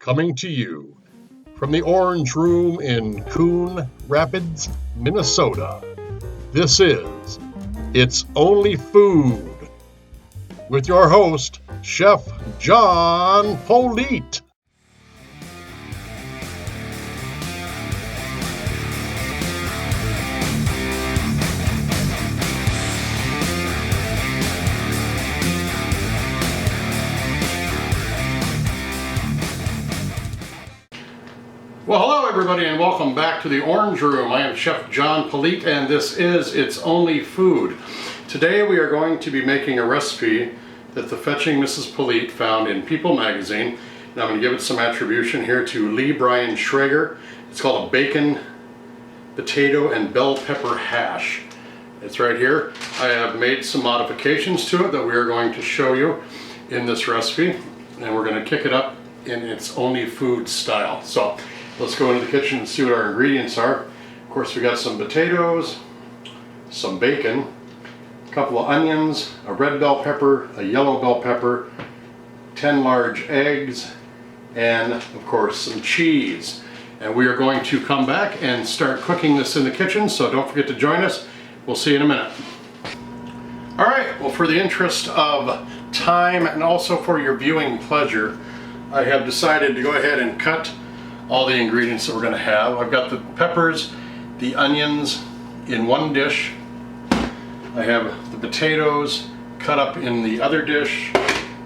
coming to you from the Orange Room in Coon Rapids, Minnesota. This is It's Only Food with your host, Chef John Politte. Well, hello everybody and welcome back to the Orange Room. I am Chef John Politte and this is It's Only Food. Today we are going to be making a recipe that the fetching Mrs. Politte found in People magazine. And I'm going to give it some attribution here to Lee Brian Schrager. It's called a bacon, potato, and bell pepper hash. It's right here. I have made some modifications to it that we are going to show you in this recipe. And we're going to kick it up in It's Only Food style. So let's go into the kitchen and see what our ingredients are. Of course, we got some potatoes, some bacon, a couple of onions, a red bell pepper, a yellow bell pepper, 10 large eggs, and of course some cheese. And we are going to come back and start cooking this in the kitchen, so don't forget to join us. We'll see you in a minute. All right, well, for the interest of time and also for your viewing pleasure, I have decided to go ahead and cut all the ingredients that we're going to have. I've got the peppers, the onions in one dish. I have the potatoes cut up in the other dish.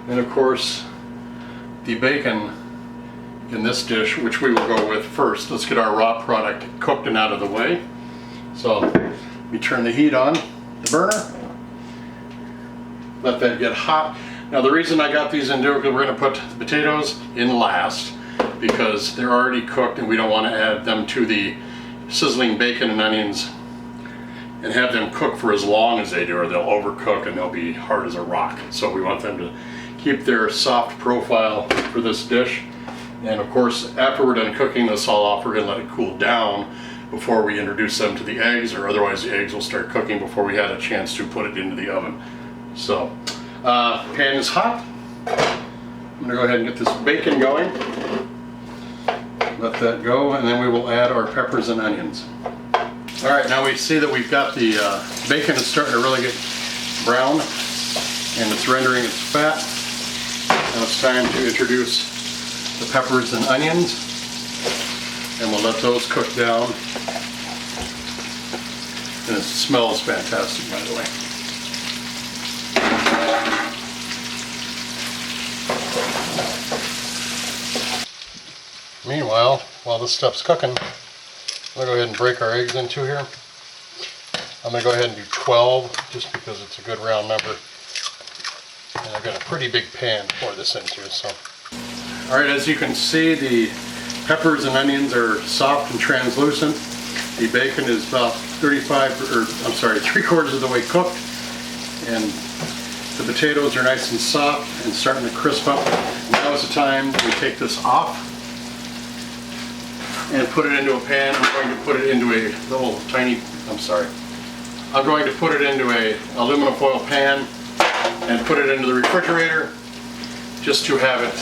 And of course, the bacon in this dish, which we will go with first. Let's get our raw product cooked and out of the way. So we turn the heat on the burner. Let that get hot. Now the reason I got these into it, because we're going to put the potatoes in last, because they're already cooked and we don't want to add them to the sizzling bacon and onions and have them cook for as long as they do, or they'll overcook and they'll be hard as a rock. So we want them to keep their soft profile for this dish. And of course, after we're done cooking this all off, we're going to let it cool down before we introduce them to the eggs, or otherwise the eggs will start cooking before we had a chance to put it into the oven. So pan is hot. I'm going to go ahead and get this bacon going. Let that go, and then we will add our peppers and onions. All right, now we see that we've got the bacon is starting to really get brown, and it's rendering its fat. Now it's time to introduce the peppers and onions, and we'll let those cook down. And it smells fantastic, by the way. Meanwhile, while this stuff's cooking, I'm going to go ahead and break our eggs into here. I'm going to go ahead and do 12, just because it's a good round number. And I've got a pretty big pan to pour this into. So, all right, as you can see, the peppers and onions are soft and translucent. The bacon is about 3/4 of the way cooked. And the potatoes are nice and soft and starting to crisp up. Now is the time we take this off and put it into a pan. I'm going to put it into a little tiny, I'm going to put it into a aluminum foil pan and put it into the refrigerator just to have it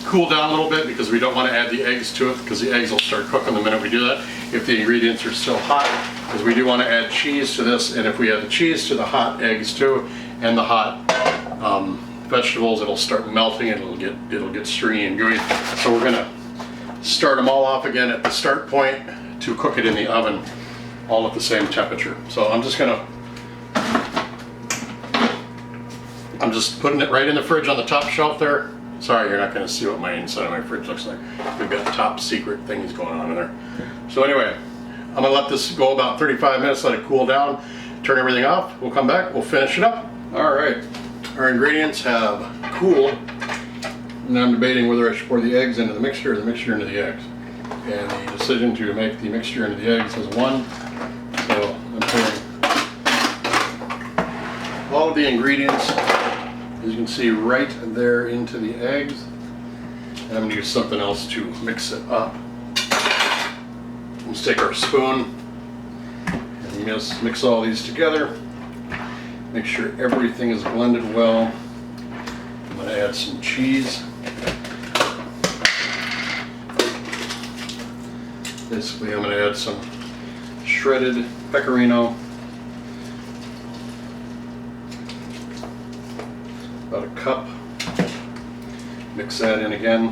cool down a little bit, because we don't want to add the eggs to it, because the eggs will start cooking the minute we do that if the ingredients are still hot, because we do want to add cheese to this, and if we add the cheese to the hot eggs too and the hot vegetables, it'll start melting and it'll get stringy and gooey. So we're going to start them all off again at the start point to cook it in the oven, all at the same temperature. So I'm just putting it right in the fridge on the top shelf there. Sorry, you're not going to see what my inside of my fridge looks like. We've got top secret things going on in there. So anyway, I'm going to let this go about 35 minutes, let it cool down, turn everything off. We'll come back, we'll finish it up. All right, our ingredients have cooled. And I'm debating whether I should pour the eggs into the mixture or the mixture into the eggs. And the decision to make the mixture into the eggs is won. So I'm pouring all of the ingredients, as you can see, right there into the eggs. And I'm going to use something else to mix it up. Let's take our spoon and just mix all these together. Make sure everything is blended well. I'm going to add some cheese. Basically, I'm going to add some shredded pecorino, about a cup. Mix that in again.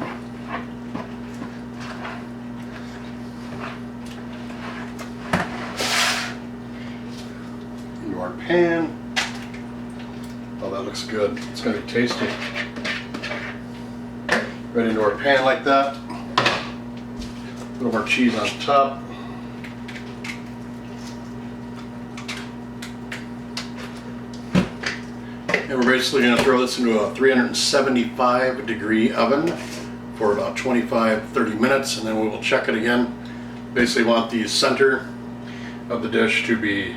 Into our pan. Oh, that looks good. It's going to be tasty. Right into our pan like that. A little more cheese on top. And we're basically going to throw this into a 375 degree oven for about 25-30 minutes, and then we will check it again. Basically want the center of the dish to be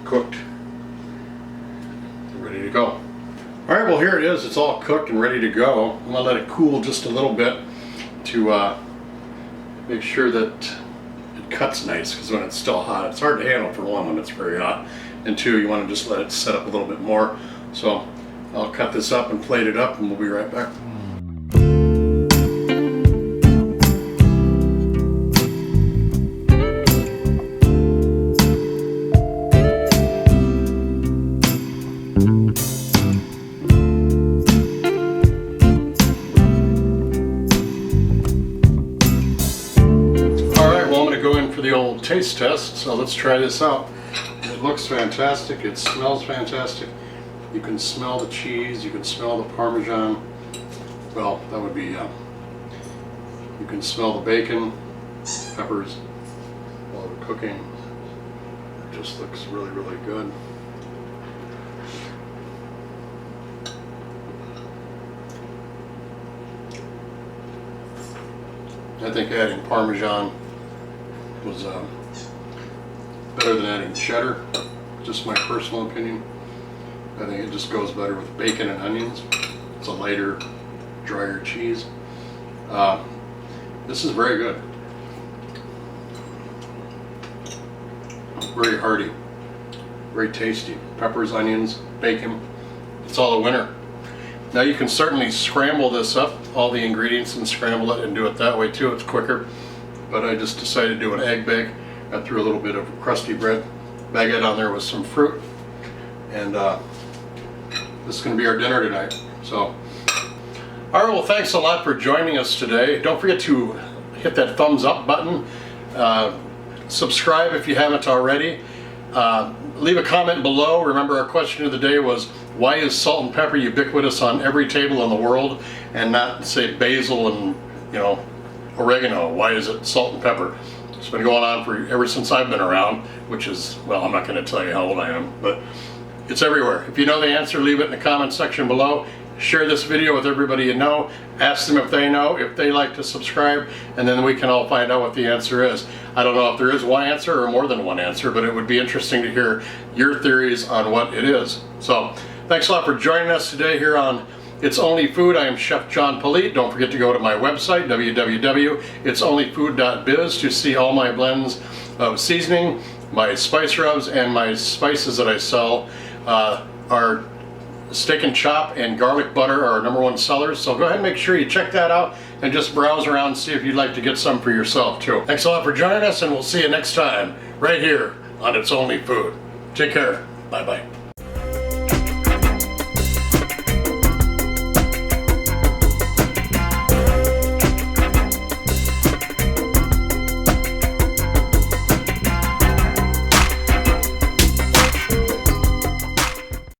cooked and ready to go. Alright, well here it is. It's all cooked and ready to go. I'm going to let it cool just a little bit to make sure that it cuts nice, because when it's still hot, it's hard to handle for one when it's very hot, and two, you want to just let it set up a little bit more. So I'll cut this up and plate it up, and we'll be right back. Alright, well I'm going to go in for the old taste test, so let's try this out. It looks fantastic, it smells fantastic. You can smell the cheese, you can smell the Parmesan. Well, that would be, you can smell the bacon, peppers while they're cooking. It just looks really, really good. I think adding Parmesan was better than adding cheddar, just my personal opinion. I think it just goes better with bacon and onions. It's a lighter, drier cheese. This is very good. Very hearty, very tasty. Peppers, onions, bacon. It's all a winner. Now you can certainly scramble this up, all the ingredients, and scramble it and do it that way too. It's quicker. But I just decided to do an egg bake. I threw a little bit of crusty bread baguette on there with some fruit. And this is going to be our dinner tonight. So, alright, well thanks a lot for joining us today. Don't forget to hit that thumbs up button. Subscribe if you haven't already. Leave a comment below. Remember, our question of the day was, why is salt and pepper ubiquitous on every table in the world and not, say, basil and, you know, oregano? Why is it salt and pepper? It's been going on for ever since I've been around, which is, well, I'm not going to tell you how old I am, but it's everywhere. If you know the answer, leave it in the comment section below. Share this video with everybody you know. Ask them if they know, if they like to subscribe, and then we can all find out what the answer is. I don't know if there is one answer or more than one answer, but it would be interesting to hear your theories on what it is. So, thanks a lot for joining us today here on It's Only Food. I am Chef John Politte. Don't forget to go to my website, www.itsonlyfood.biz, to see all my blends of seasoning, my spice rubs, and my spices that I sell. Our steak and chop and garlic butter are our #1 sellers, so go ahead and make sure you check that out and just browse around and see if you'd like to get some for yourself too. Thanks a lot for joining us, and we'll see you next time right here on It's Only Food. Take care. Bye-bye.